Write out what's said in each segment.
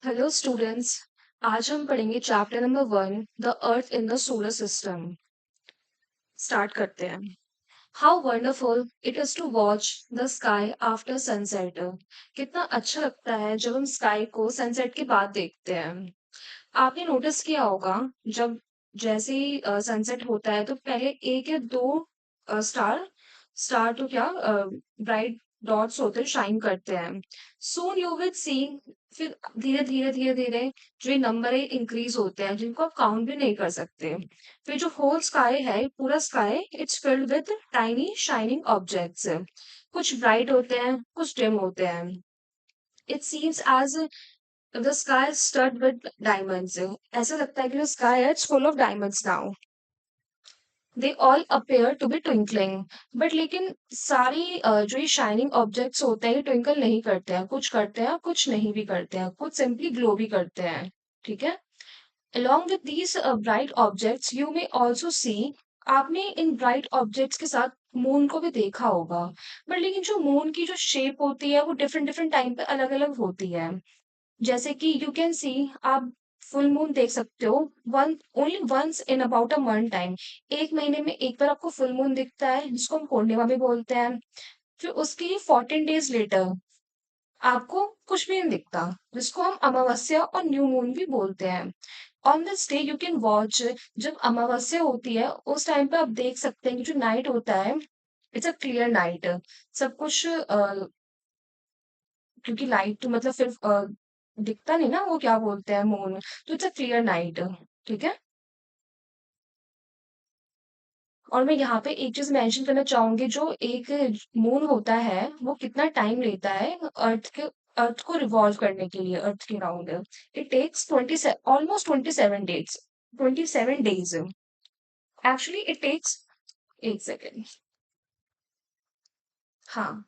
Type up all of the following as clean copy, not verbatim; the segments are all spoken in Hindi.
Hello students. आज हम पढ़ेंगे chapter number 1 the earth in the solar system. Start करते हैं। How wonderful it is to watch the sky after sunset. कितना अच्छा लगता है जब हम स्काई को सनसेट के बाद देखते हैं। आपने नोटिस किया होगा, जब जैसे ही सनसेट होता है तो पहले एक या दो स्टार स्टार तो क्या ब्राइट डॉट्स होते हैं, शाइन करते हैं। सून यू विल सी, फिर धीरे धीरे धीरे धीरे जो ये नंबर है इंक्रीज होते हैं, जिनको आप काउंट भी नहीं कर सकते। फिर जो होल स्काई है, पूरा sky it's filled with tiny shining objects. कुछ ब्राइट होते हैं, कुछ डिम होते हैं। It seems as the sky is studded with diamonds. ऐसा लगता है कि जो sky है it's full of diamonds now. They all appear to be twinkling. But लेकिन सारी जो ये shining objects होते हैं ये twinkle नहीं करते हैं, कुछ करते हैं कुछ नहीं भी करते हैं, कुछ simply glow भी करते हैं। ठीक है। Along with these bright objects, you may also see, आपने इन ब्राइट ऑब्जेक्ट्स के साथ मून को भी देखा होगा। बट लेकिन जो मून की जो शेप होती है वो डिफरेंट डिफरेंट टाइम पे अलग अलग होती है। जैसे कि यू कैन सी, आप फुल मून देख सकते हो one only once in about a month time. एक महीने में एक बार आपको फुल मून दिखता है, जिसको हम पूर्णिमा भी बोलते हैं। फिर उसके 14 डेज लेटर आपको कुछ भी नहीं दिखता, जिसको हम अमावस्या और न्यू मून भी बोलते हैं। On this day you can watch, जब अमावस्या होती है उस टाइम पे आप देख सकते हैं कि जो नाइट होता है इट्स अ क्लियर नाइट। सब कुछ क्योंकि लाइट तो मतलब फिर दिखता नहीं ना, वो क्या बोलते हैं मून, तो इट्स अ क्लियर नाइट। ठीक है। और मैं यहाँ पे एक चीज मेंशन करना चाहूंगी, जो एक मून होता है वो कितना टाइम लेता है अर्थ को रिवॉल्व करने के लिए, अर्थ के round. It takes 27 days. Actually it takes, एक सेकेंड। हाँ,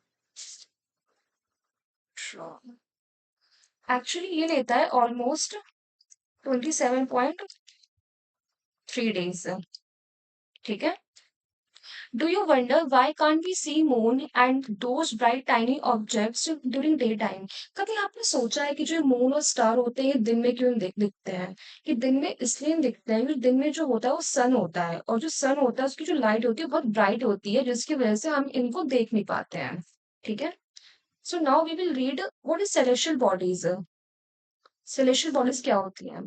एक्चुअली ये लेता है ऑलमोस्ट 27.3 डेज। ठीक है। Do you wonder why can't we see moon and those bright tiny objects during daytime? कभी आपने सोचा है कि जो मून और स्टार होते हैं ये दिन में क्यों दिखते हैं? कि दिन में इसलिए दिखते हैं क्योंकि दिन में जो होता है वो सन होता है, और जो सन होता है उसकी जो लाइट होती है बहुत ब्राइट होती है, जिसकी वजह से हम इनको देख नहीं पाते हैं। ठीक है। So now we will read what is celestial bodies. Celestial bodies क्या होती हैं?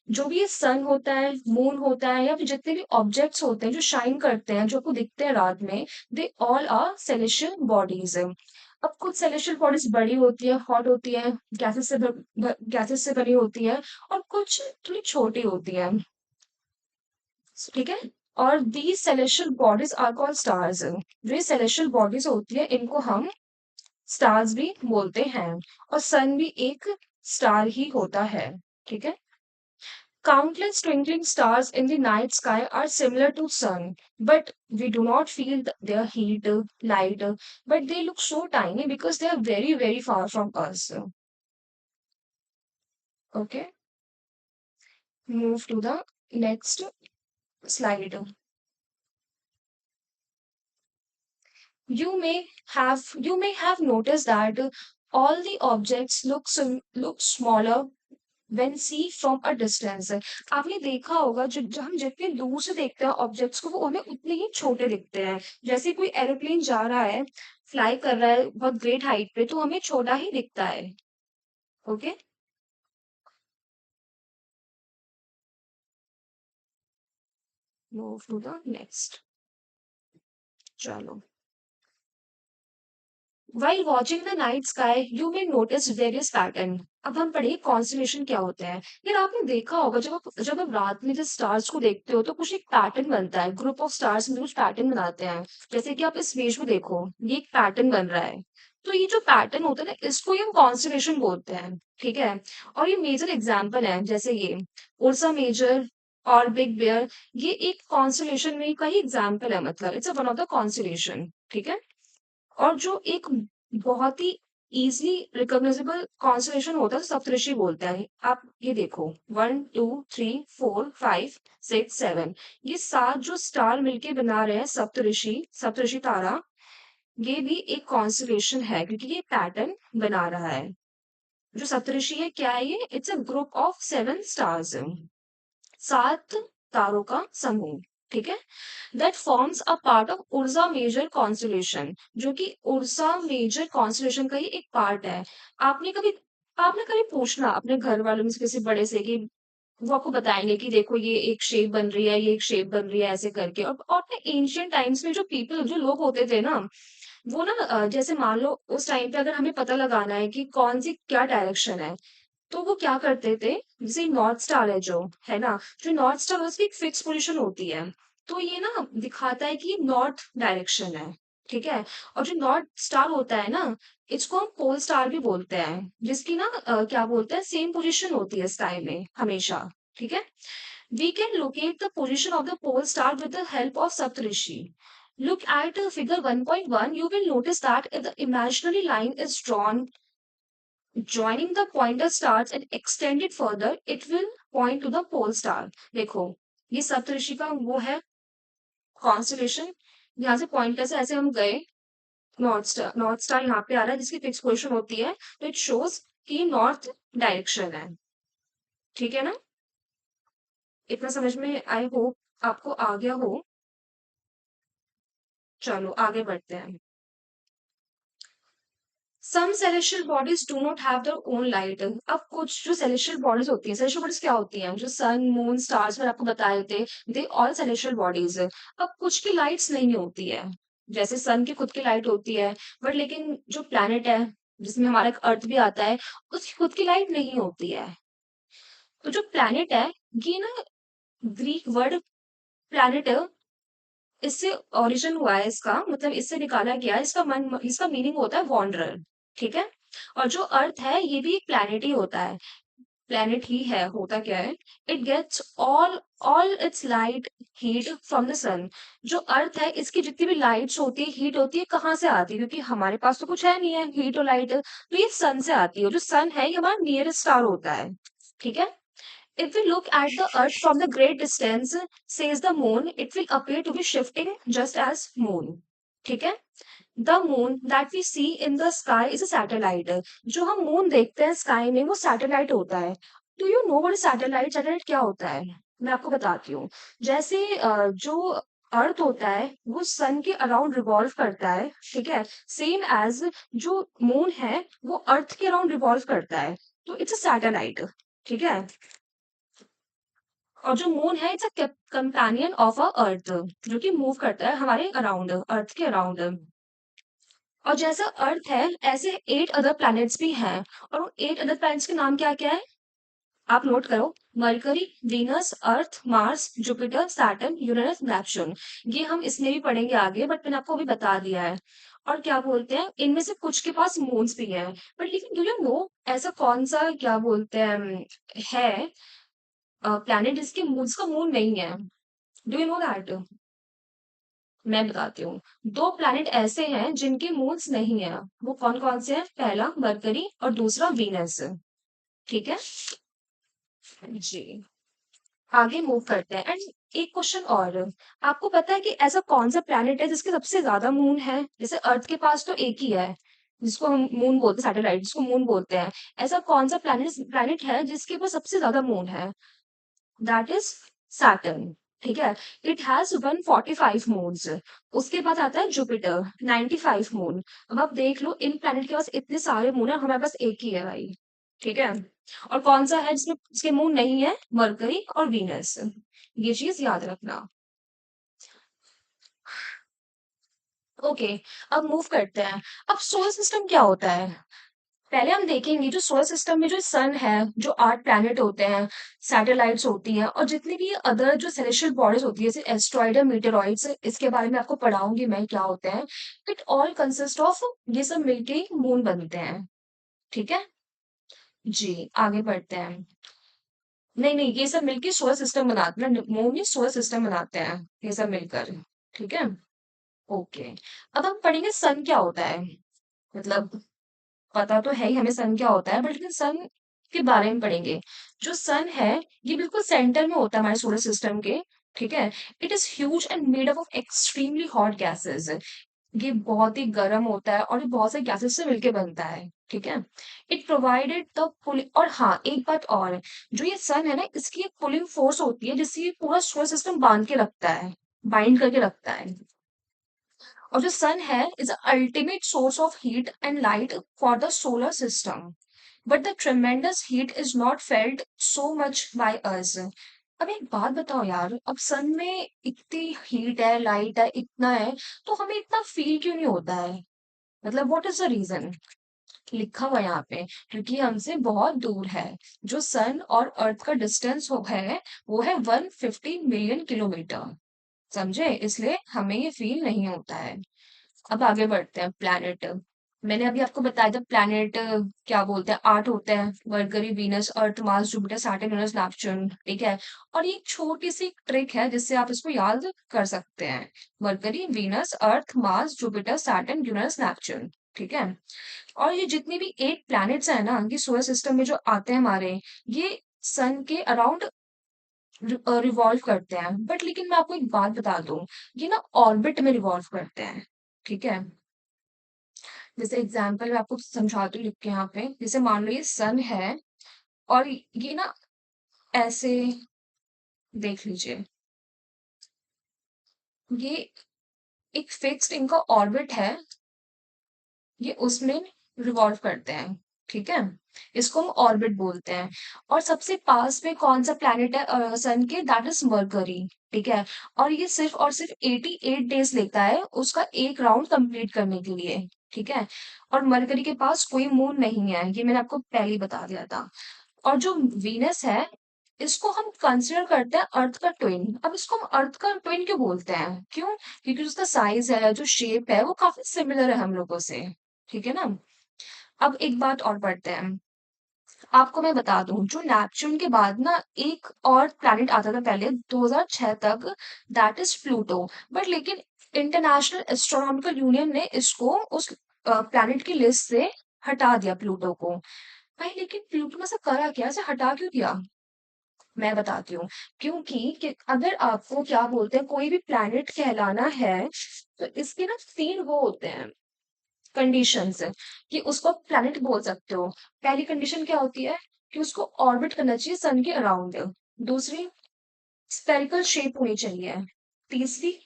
जो भी ये सन होता है, मून होता है, या फिर जितने भी ऑब्जेक्ट्स होते हैं जो शाइन करते हैं, जो आपको दिखते हैं रात में, they all are celestial bodies. अब कुछ सेलेस्टियल बॉडीज बड़ी होती है, हॉट होती है, गैसेस से बनी होती है, और कुछ थोड़ी छोटी होती है। ठीक है। और the celestial bodies are called stars. जो ये सेलेस्टियल बॉडीज होती है इनको हम स्टार्स भी बोलते हैं। और सन भी एक स्टार ही होता है। ठीक है। Countless twinkling stars in the night sky are similar to sun, but we do not feel their heat, light, but they look so tiny because they are very, very far from us. Okay, move to the next slide. You may have noticed that all the objects look smaller when see from a distance। आपने देखा होगा, जो जो हम जितने दूर से देखते हैं ऑब्जेक्ट्स को वो हमें उतने ही छोटे दिखते हैं। जैसे कोई एरोप्लेन जा रहा है, फ्लाई कर रहा है बहुत ग्रेट हाइट पे, तो हमें छोटा ही दिखता है। Okay, move to the next. चलो। While watching the night sky, you may notice various pattern। अब हम पढ़े कॉन्स्टलेशन क्या होते हैं। यार आपने देखा होगा, जब आप रात में जब स्टार्स को देखते हो तो कुछ एक पैटर्न बनता है, ग्रुप ऑफ स्टार्स में कुछ पैटर्न बनाते हैं। जैसे कि आप इस इमेज में देखो, ये एक पैटर्न बन रहा है। तो ये जो पैटर्न होता है ना, इसको ही हम कॉन्स्टलेशन बोलते हैं। ठीक है। और ये मेजर एग्जाम्पल है, जैसे ये उर्सा मेजर और बिग बेयर, ये एक कॉन्स्टलेशन में का ही एग्जाम्पल है, मतलब it's one of the constellation. ठीक है। और जो एक बहुत ही इजीली रिकॉग्नाइजेबल कॉन्स्टलेशन होता है तो सप्तऋषि बोलते हैं। आप ये देखो, 1 2 3 4 5 6 7, ये सात जो स्टार मिलके बना रहे हैं सप्तऋषि, सप्तऋषि तारा, ये भी एक कॉन्स्टलेशन है क्योंकि ये पैटर्न बना रहा है। जो सप्तऋषि है क्या है ये? It's a group of 7 stars, 7 तारों का समूह। ठीक है, that forms a part of Ursa Major constellation, जो कि उर्सा मेजर कॉन्स्टलेशन का ही एक पार्ट है। आपने कभी आपने कभी पूछना अपने घर वालों में से किसी बड़े से कि वो आपको बताएंगे कि देखो ये एक शेप बन रही है, ये एक शेप बन रही है, ऐसे करके। और ना एंशियंट टाइम्स में जो लोग होते थे ना, वो ना जैसे मान लो उस टाइम पे अगर हमें पता लगाना है कि कौन सी क्या डायरेक्शन है, तो वो क्या करते थे, जैसे नॉर्थ स्टार है जो, है ना, जो नॉर्थ स्टार उसकी एक फिक्स पोजीशन होती है, तो ये ना दिखाता है कि नॉर्थ डायरेक्शन है। ठीक है, और जो नॉर्थ स्टार होता है ना, इसको हम पोल स्टार भी बोलते हैं, जिसकी ना क्या बोलते हैं, सेम पोजीशन होती है स्काई में हमेशा। ठीक है, we can locate the position of the pole star with the help of Saptarishi. Look at figure 1.1. You will notice that if the imaginary line is drawn joining the pointer stars and extended further, it will point to the pole star. देखो, ये सप्तऋषि का वो है कॉन्स्टलेशन। यहाँ से पॉइंटर से ऐसे हम गए, नॉर्थ स्टार यहाँ पे आ रहा है जिसकी फिक्स पोजिशन होती है, तो इट शोज कि नॉर्थ डायरेक्शन है। ठीक है ना, इतना समझ में आई होप आपको आ गया हो। चलो आगे बढ़ते हैं। Some celestial bodies do not have their own light. अब कुछ जो सेलेस्टियल बॉडीज होती हैं, सेलेस्टियल बॉडीज क्या होती हैं, जो सन मून स्टार्स मैंने आपको बताए थे, दे ऑल सेलेस्टियल बॉडीज। अब कुछ की लाइट्स नहीं होती है, जैसे सन की खुद की लाइट होती है, बट लेकिन जो प्लैनेट है जिसमें हमारा एक अर्थ भी आता है, उसकी खुद की लाइट नहीं होती है। तो जो प्लैनेट है, ये ना ग्रीक वर्ड प्लैनेट, इससे ओरिजिन हुआ है इसका, मतलब इससे निकाला गया है। इसका मीनिंग होता है वॉन्डरर। ठीक है, और जो अर्थ है ये भी एक प्लैनेट ही होता है, प्लैनेट ही है। होता क्या है, it gets all its light heat from the sun. जो अर्थ है इसकी जितनी भी लाइट्स होती है, हीट होती है, कहाँ से आती है, क्योंकि हमारे पास तो कुछ है नहीं है हीट और लाइट, तो ये सन से आती है। जो सन है ये हमारा नियरेस्ट स्टार होता है। ठीक है, if we look at the Earth from the great distance, says the moon, it will appear to be shifting just as moon. ठीक है, the moon that we see in the sky is a satellite. जो हम moon देखते हैं स्काई में वो सैटेलाइट होता है। Do you know what is satellite? Satellite क्या होता है? मैं आपको बताती हूँ। जैसे जो अर्थ होता है वो सन के अराउंड रिवॉल्व करता है। ठीक है, सेम एज जो मून है वो अर्थ के अराउंड रिवॉल्व करता है, तो इट्स अ सैटेलाइट। ठीक है, और जो मून है it's a companion of a earth, जो कि मूव करता है हमारे अराउंड, अर्थ के अराउंड। और जैसा अर्थ है ऐसे 8 अदर प्लैनेट्स भी हैं, और उन 8 अदर प्लैनेट्स के नाम क्या क्या है, आप नोट करो। Mercury, Venus, Earth, Mars, Jupiter, Saturn, Uranus, Neptune. ये हम इसमें भी पढ़ेंगे आगे, बट मैंने आपको अभी बता दिया है। और क्या बोलते हैं, इनमें से कुछ के पास मून्स भी हैं, बट लेकिन डू यू नो ऐसा कौन सा क्या बोलते हैं है प्लैनेट जिसके मून्स का मून नहीं है? Do you know that? मैं बताती हूँ। 2 प्लैनेट ऐसे हैं जिनके मून्स नहीं है, वो कौन कौन से हैं? पहला मरकरी और दूसरा वीनस। ठीक है जी, आगे मूव करते हैं। एंड एक क्वेश्चन और, आपको पता है कि ऐसा कौन सा प्लैनेट है जिसके सबसे ज्यादा मून है? जैसे अर्थ के पास तो एक ही है जिसको हम मून बोलते हैं, सैटेलाइट जिसको मून बोलते हैं। ऐसा कौन सा प्लैनेट प्लैनेट है जिसके पास सबसे ज्यादा मून है? That is Saturn. ठीक है, इट हैज 145 मून्स। उसके बाद आता है जुपिटर, 95 मून। अब आप देख लो इन प्लैनेट के पास इतने सारे मून है, हमारे पास एक ही है भाई। ठीक है, और कौन सा है जिसमें जिसके मून नहीं है? मरकरी और वीनस। ये चीज याद रखना। ओके, अब मूव करते हैं। अब सोलर सिस्टम क्या होता है, पहले हम देखेंगे। जो सोलर सिस्टम में जो सन है, जो 8 प्लैनेट होते हैं, सैटेलाइट्स होती हैं, और जितनी भी अदर जो सेलेस्टियल बॉडीज होती है, जैसे एस्ट्रॉइड और मीटेरॉइड्स, इसके बारे में आपको पढ़ाऊंगी मैं क्या होते हैं। इट ऑल कंसिस्ट ऑफ, ये सब मिलके मून बनते हैं। ठीक है जी, आगे बढ़ते हैं। नहीं नहीं, ये सब मिलके सोलर सिस्टम बनाते हैं, मून ही सोलर सिस्टम बनाते हैं ये सब मिलकर। ठीक है, ओके। अब हम पढ़ेंगे सन क्या होता है। मतलब पता तो है ही हमें सन क्या होता है, बट लेकिन सन के बारे में पढ़ेंगे। जो सन है ये बिल्कुल सेंटर में होता है हमारे सोलर सिस्टम के। ठीक है, it is huge and made up of extremely hot gases. ये बहुत ही गर्म होता है और ये बहुत से गैसेस से मिलके बनता है, ठीक है? इट प्रोवाइडेड द पुलिंग, और हाँ, एक बात और है, जो ये सन है ना, इसकी एक पुलिंग फोर्स होती है जिससे ये पूरा सोलर सिस्टम बांध के रखता है, बाइंड करके रखता है। और जो सन है is ultimate source of heat and light for the solar system, but the ट्रेमेंडस heat is not felt so much by us. अब एक बात बताओ यार, अब सन में इतनी हीट है, लाइट है, इतना है, तो हमें इतना फील क्यों नहीं होता है? मतलब व्हाट इज द रीजन? लिखा हुआ है यहाँ पे, क्योंकि हमसे बहुत दूर है। जो सन और अर्थ का डिस्टेंस है वो है 150 मिलियन किलोमीटर, समझे? इसलिए हमें ये फील नहीं होता है। अब आगे बढ़ते हैं। प्लैनेट, मैंने अभी आपको बताया था प्लैनेट क्या बोलते हैं, 8 होते हैं, Mercury, Venus, Earth, Mars, Jupiter, Saturn, Uranus, Neptune, ठीक है? और ये एक छोटी सी ट्रिक है जिससे आप इसको याद कर सकते हैं। Mercury, Venus, Earth, Mars, Jupiter, Saturn, Uranus, Neptune, ठीक है? और ये जितनी भी 8 प्लैनेट्स हैं ना, ये सोलर सिस्टम में जो आते हैं हमारे, ये सन के अराउंड रिवॉल्व करते हैं। बट लेकिन मैं आपको एक बात बता दूं, ये ना ऑर्बिट में रिवॉल्व करते हैं, ठीक है? जैसे एग्जांपल मैं आपको समझाती हूँ लिख के यहाँ पे। जैसे मान लो ये सन है और ये ना ऐसे, देख लीजिए, ये एक फिक्स्ड इनका ऑर्बिट है, ये उसमें रिवॉल्व करते हैं, ठीक है? इसको हम ऑर्बिट बोलते हैं। और सबसे पास में कौन सा प्लैनेट है सन के? दैट इज मरकरी, ठीक है? और ये सिर्फ और सिर्फ 88 डेज लेता है उसका एक राउंड कंप्लीट करने के लिए, ठीक है? और मरकरी के पास कोई मून नहीं है, ये मैंने आपको पहले ही बता दिया था। और जो वीनस है, इसको हम कंसिडर करते हैं अर्थ का ट्विन। अब इसको हम अर्थ का ट्विन क्यों बोलते हैं? क्यों? क्योंकि उसका साइज है, जो शेप है, वो काफी सिमिलर है हम लोगों से, ठीक है ना? अब एक बात और पढ़ते हैं। आपको मैं बता दूं, जो नेपच्यून के बाद ना एक और प्लैनेट आता था पहले 2006 तक, दैट इज प्लूटो। बट लेकिन इंटरनेशनल एस्ट्रोनॉमिकल यूनियन ने इसको उस प्लैनेट की लिस्ट से हटा दिया, प्लूटो को। भाई लेकिन प्लूटो में से करा क्या, ऐसे हटा क्यों दिया? मैं बताती हूँ। क्योंकि कि अगर आपको क्या बोलते हैं, कोई भी प्लैनेट कहलाना है, तो इसके ना 3 वो होते हैं, कंडीशंस है कि उसको प्लैनेट बोल सकते हो। पहली कंडीशन क्या होती है? कि उसको ऑर्बिट करना चाहिए सन के अराउंड। दूसरी, स्फेरिकल शेप होनी चाहिए। तीसरी,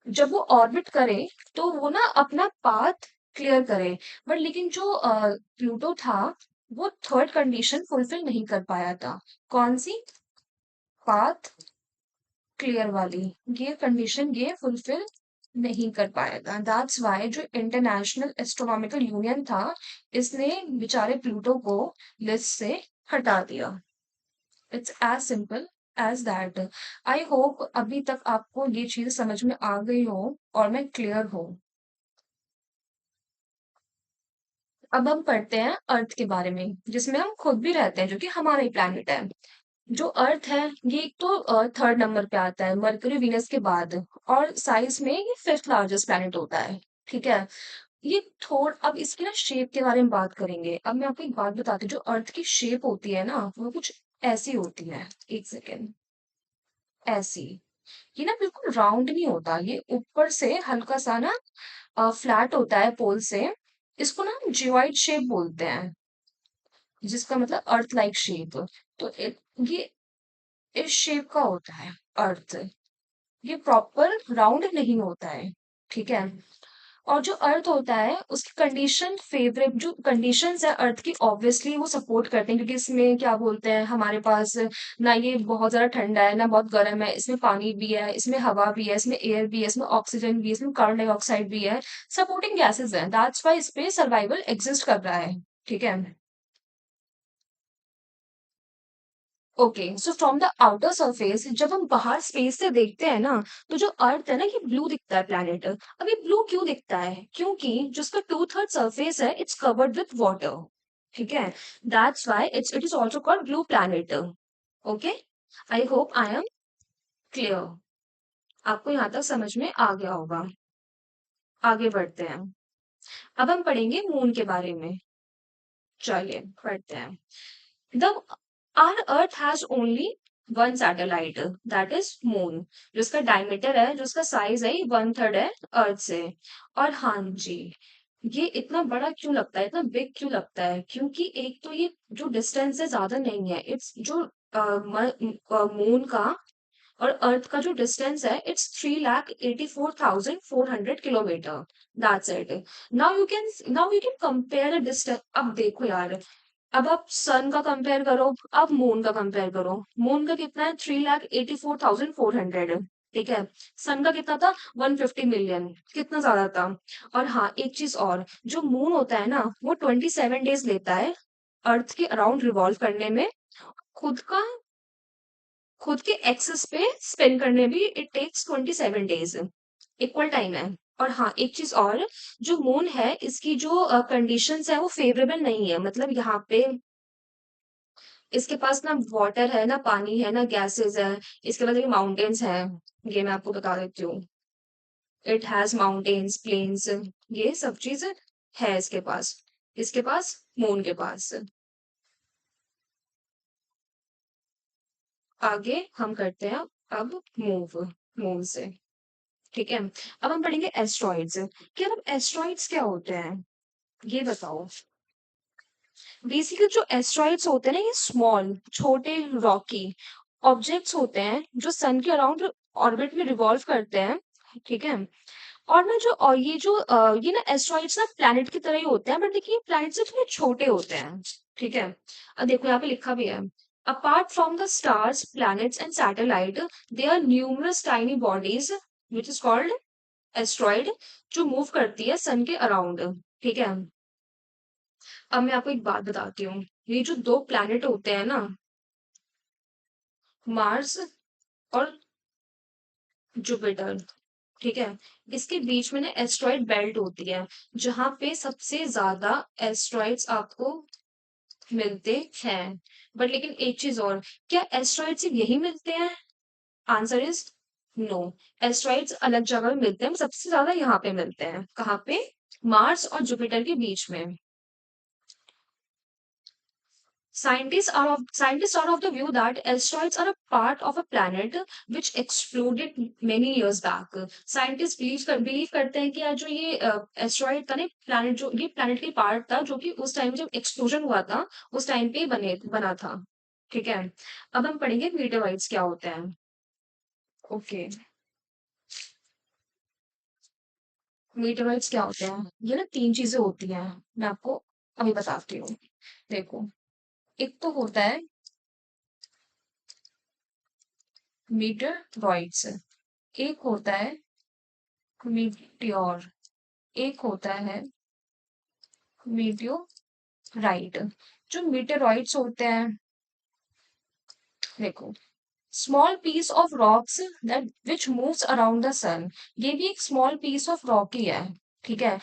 जब वो ऑर्बिट करे तो वो ना अपना पाथ क्लियर करे। बट लेकिन जो प्लूटो था, वो थर्ड कंडीशन फुलफिल नहीं कर पाया था। कौन सी? पाथ क्लियर वाली। ये कंडीशन ये फुलफिल नहीं कर पाया था। दैट्स वाई जो इंटरनेशनल एस्ट्रोनॉमिकल यूनियन था, इसने बेचारे प्लूटो को लिस्ट से हटा दिया। It's as simple as that. I hope अभी तक आपको ये चीज समझ में आ गई हो और मैं क्लियर हूँ। अब हम पढ़ते हैं अर्थ के बारे में, जिसमें हम खुद भी रहते हैं, जो कि हमारा ही प्लैनेट है। जो अर्थ है, ये एक तो थर्ड नंबर पे आता है मरकरी, वीनस के बाद। और साइज में ये फिफ्थ लार्जेस्ट प्लैनेट होता है, ठीक है? ये थोड़ अब इसकी ना शेप के बारे में बात करेंगे। अब मैं आपको एक बात बताती हूँ, जो अर्थ की शेप होती है ना, वो कुछ ऐसी होती है। एक सेकेंड। ऐसी। ये ना बिल्कुल राउंड नहीं होता, ये ऊपर से हल्का सा ना फ्लैट होता है पोल से। इसको ना हम जियोइड शेप बोलते हैं, जिसका मतलब अर्थ लाइक शेप। तो ये इस शेप का होता है अर्थ। ये प्रॉपर राउंड नहीं होता है, ठीक है? और जो अर्थ होता है उसकी कंडीशन फेवरेट, जो कंडीशंस है अर्थ की, ऑब्वियसली वो सपोर्ट करते हैं, क्योंकि इसमें क्या बोलते हैं, हमारे पास ना ये बहुत ज्यादा ठंडा है ना बहुत गर्म है, इसमें पानी भी है, इसमें हवा भी है, इसमें एयर भी है, इसमें ऑक्सीजन भी है, इसमें कार्बन डाइऑक्साइड भी है। सपोर्टिंग गैसेस हैं, दैट्स वाई इस पे सर्वाइवल एग्जिस्ट कर रहा है, ठीक है? Okay, so from the outer surface, जब हम बाहर स्पेस से देखते हैं ना, तो जो अर्थ है ना, ये ब्लू दिखता है प्लैनेट। अब ये ब्लू क्यों दिखता है? क्योंकि जो इसका 2/3 सरफेस है, इट्स कवर्ड विथ वाटर, ठीक है? That's why it is also called blue planet. Okay, I hope I am clear. आपको यहाँ तक समझ में आ गया होगा। आगे बढ़ते हैं। अब हम पढ़ेंगे मून के बारे में। चलिए पढ़ते हैं। The our earth has only one satellite, that is moon, जिसका डायमीटर है, जिसका साइज है, 1/3 है अर्थ से। और हाँ जी, ये इतना बड़ा क्यों लगता है, इतना बिग क्यों लगता है, क्योंकि एक तो ये जो डिस्टेंस है ज्यादा नहीं है, इट्स जो मून का और अर्थ का जो डिस्टेंस है, it's 3,84,400 kilometre, that's it. Now you can compare the distance. अब देखो यार, अब आप सन का कंपेयर करो, अब मून का कंपेयर करो। मून का कितना है? 3,84,400। ठीक है। सन का कितना था? 150 मिलियन। कितना ज्यादा था। और हाँ, एक चीज और, जो मून होता है ना, वो 27 डेज लेता है अर्थ के अराउंड रिवॉल्व करने में। खुद का खुद के एक्सिस पे स्पिन करने भी it takes 27 days, equal time है। और हाँ, एक चीज और, जो मून है, इसकी जो कंडीशंस है वो फेवरेबल नहीं है। मतलब यहाँ पे इसके पास ना वाटर है, ना पानी है, ना गैसेस है। इसके पास एक माउंटेन्स है, ये मैं आपको बता देती हूँ। इट हैज माउंटेन्स, प्लेन्स, ये सब चीज है इसके पास। इसके पास, मून के पास। आगे हम करते हैं अब मूव, मून से। ठीक है। अब हम पढ़ेंगे एस्ट्रॉइड्स। क्या अब एस्ट्रॉइड्स क्या होते हैं, ये बताओ। बेसिकली जो एस्ट्रॉइड्स होते हैं ना, ये स्मॉल, छोटे, रॉकी ऑब्जेक्ट्स होते हैं जो सन के अराउंड ऑर्बिट में रिवॉल्व करते हैं। ठीक है। और ना जो और ये ना एस्ट्रॉइड्स ना प्लैनेट की तरह ही होते हैं, बट देखिए प्लैनेट से थोड़े छोटे होते हैं। ठीक है। अब देखो यहाँ पे लिखा भी है, apart from the stars, planets and satellite, there are numerous tiny bodies which is called asteroid, जो मूव करती है सन के अराउंड। ठीक है। अब मैं आपको एक बात बताती हूँ, ये जो दो प्लैनेट होते हैं ना, मार्स और जुपिटर, ठीक है, इसके बीच में ना एस्ट्रॉइड बेल्ट होती है, जहां पे सबसे ज्यादा एस्ट्रॉइड्स आपको मिलते हैं। बट लेकिन एक चीज और, क्या एस्ट्रॉइड सिर्फ यही मिलते हैं? Answer is no. एस्ट्रॉइड्स अलग जगह में मिलते हैं, सबसे ज्यादा यहाँ पे मिलते हैं। कहाँ पे? मार्स और जुपिटर के बीच में। Scientists are of the view that asteroids are a part of a planet which exploded many years back. Scientists believe करते हैं कि यार जो ये एस्ट्रॉइड था ना, planet जो ये planet की पार्ट था, जो कि उस टाइम जब एक्सप्लोजन हुआ था, उस टाइम पे बना था। ठीक है। अब हम पढ़ेंगे मीटेओराइट्स क्या होते हैं। ओके। मीटेओराइट्स क्या होते हैं, ये ना तीन चीजें होती हैं, मैं आपको अभी बताती हूँ। देखो, एक तो होता है मीटेओराइट्स, एक होता है मीटियोर, एक होता है मीटियोराइट। जो मीटेरॉइड्स होते हैं, देखो, small piece of rocks that which moves around the sun, ये भी एक स्मॉल पीस ऑफ रॉक ही है। ठीक है।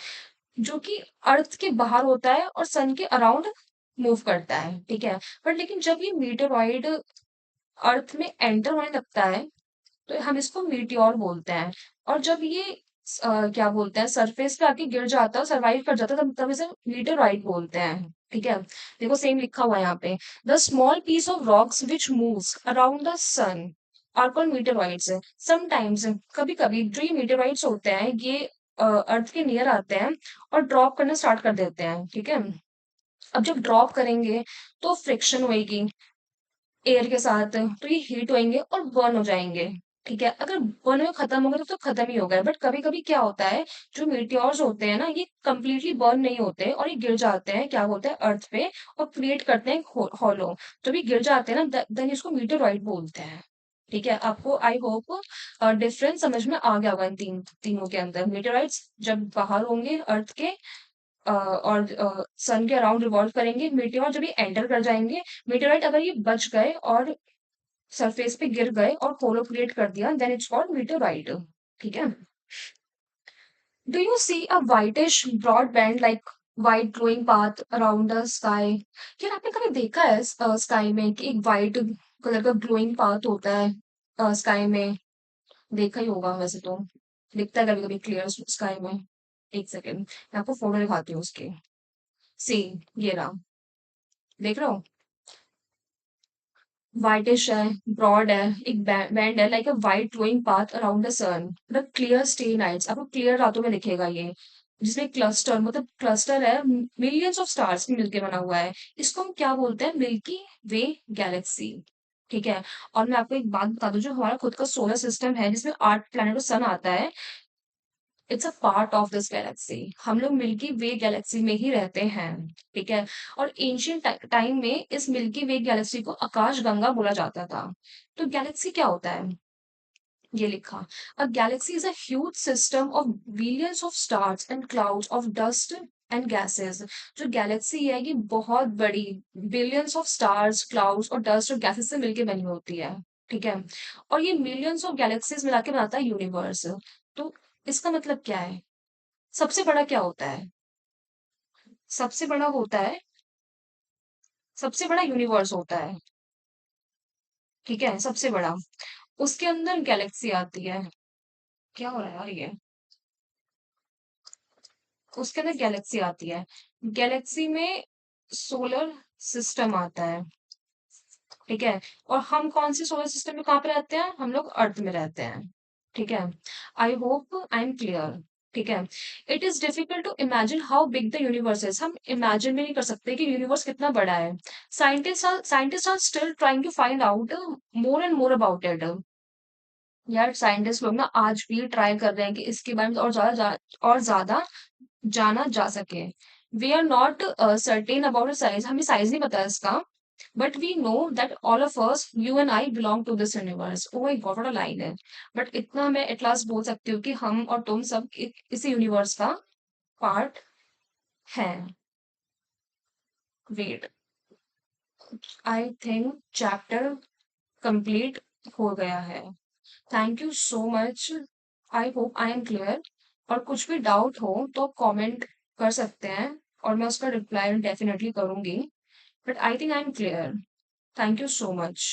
जो कि अर्थ के बाहर होता है और सन के अराउंड मूव करता है। ठीक है। बट लेकिन जब ये मीटेरॉइड अर्थ में एंटर होने लगता है, तो हम इसको मीटियोर बोलते हैं। और जब ये क्या बोलते हैं, सरफेस पे आके गिर जाता है, सरवाइव कर जाता है, तब तब इसे मीटेओराइट बोलते हैं। ठीक है। देखो सेम लिखा हुआ है यहाँ पे, the small piece of rocks which moves around the sun are called meteorites. Sometimes, कभी कभी जो ये मीटेओराइट्स होते हैं, ये अर्थ के नियर आते हैं और ड्रॉप करना स्टार्ट कर देते हैं। ठीक है। अब जब ड्रॉप करेंगे तो फ्रिक्शन होएगी एयर के साथ, तो ये हीट होएंगे और बर्न हो जाएंगे। ठीक है। अगर बर्न में खत्म हो गए तो खत्म ही हो गए। बट कभी कभी क्या होता है, जो मीटियोर्स होते हैं ना, ये कंप्लीटली बर्न नहीं होते और ये गिर जाते हैं, क्या बोलते हैं, अर्थ पे, और क्रिएट करते हैं हॉलो। जब ये गिर जाते हैं ना, देन इसको मीटेओराइट बोलते हैं। ठीक है। आपको आई होप डिफरेंस समझ में आ गया होगा इन तीनों के अंदर। मीटेओराइट्स जब बाहर होंगे अर्थ के और सन के अराउंड रिवॉल्व करेंगे, मीटियोर जब ये एंटर कर जाएंगे, मीटियोराइट अगर ये बच गए और सरफेस पे गिर गए और होलो क्रिएट कर दिया, देन इट्स कॉल्ड मीटियोराइट। ठीक है। Do you see a whitish broad band like white glowing path around the sky? यार आपने कभी देखा है स्काई में कि एक वाइट कलर का ग्लोइंग पाथ होता है स्काई में? देखा ही होगा वैसे तो, दिखता है कभी कभी क्लियर स्काई में। एक सेकेंड, मैं आपको फोटो दिखाती हूँ उसकी। सी, ये रहा, देख रहे हो? वाइटिश है, ब्रॉड है, एक बैंड है like a white flowing path around the sun, मतलब क्लियर स्टे नाइट्स, आपको क्लियर रातों में दिखेगा ये, जिसमें क्लस्टर, मतलब क्लस्टर है, मिलियंस ऑफ स्टार्स की मिलके बना हुआ है। इसको हम क्या बोलते हैं? मिल्की वे गैलेक्सी। ठीक है। और मैं आपको एक बात बता दूं, जो हमारा खुद का सोलर सिस्टम है जिसमें 8 प्लैनेट और सन आता है, it's a part of this Galaxy. हम लोग मिल्की वे गैलेक्सी में ही रहते हैं। ठीक है। और एंशियंट टाइम में इस मिल्की वे गैलेक्सी को आकाश गंगा बोला जाता था। तो गैलेक्सी क्या होता है? ये लिखा, a galaxy is a huge system of billions of stars and clouds of dust and gases. जो गैलेक्सी है ये बहुत बड़ी, बिलियंस ऑफ स्टार्स, क्लाउड्स और डस्ट और गैसेस से मिलके बनी होती है। ठीक है। और ये मिलियंस ऑफ गैलेक्सीज मिला के बनाता है यूनिवर्स। तो इसका मतलब क्या है? सबसे बड़ा क्या होता है? सबसे बड़ा होता है, सबसे बड़ा यूनिवर्स होता है। ठीक है, सबसे बड़ा। उसके अंदर गैलेक्सी आती है। क्या हो रहा है यार ये? उसके अंदर गैलेक्सी आती है। गैलेक्सी में सोलर सिस्टम आता है। ठीक है। और हम कौन से सोलर सिस्टम में कहाँ पे रहते हैं? हम लोग अर्थ में रहते हैं। ठीक है। I hope I am clear. ठीक है। It is difficult to imagine how big the universe is. हम इमेजिन भी नहीं कर सकते कि यूनिवर्स कितना बड़ा है। Scientist are still trying to find out more and more about it. यार साइंटिस्ट लोग ना आज भी ट्राई कर रहे हैं कि इसके बारे में और और ज्यादा जाना जा सके। We are not certain about size, हमें साइज नहीं पता है इसका। But we know that all of us, you and I, belong to this universe. Oh my god, what a line है। बट इतना मैं एट लास्ट बोल सकती हूँ कि हम और तुम सब इसी यूनिवर्स का पार्ट हैं। Wait, I think chapter complete हो गया है। Thank you so much. I hope I am clear. और कुछ भी डाउट हो तो कमेंट कर सकते हैं, और मैं उसका रिप्लाई डेफिनेटली करूंगी। But I think I am clear. Thank you so much.